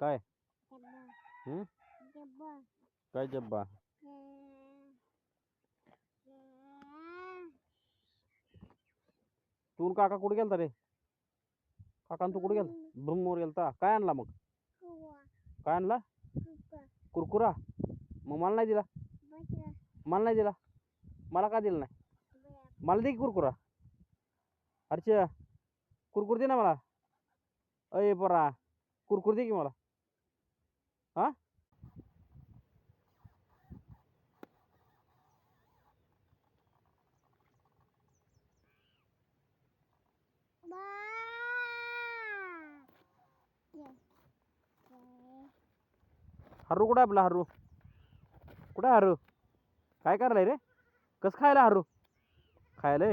काय डब्बा डब्बा काय जब्बा? तू न काका कुठे गेलता रे? काका न तू कुठे गेलता? ब्रह्मवर गेलता. काय आणला मग? काय आणला? कुरकुरा. मग मला नाही दिला. मला नाही दिला. मला का दिला नाही? मला दे की कुरकुरा. अर्च्या कुरकुर दे ना मला. अय पोरा कुरकुर दे की मला. हा हरू कुठे आपला हरू? कुठे हरू? काय करायला रे? कस खायला हरू? खायला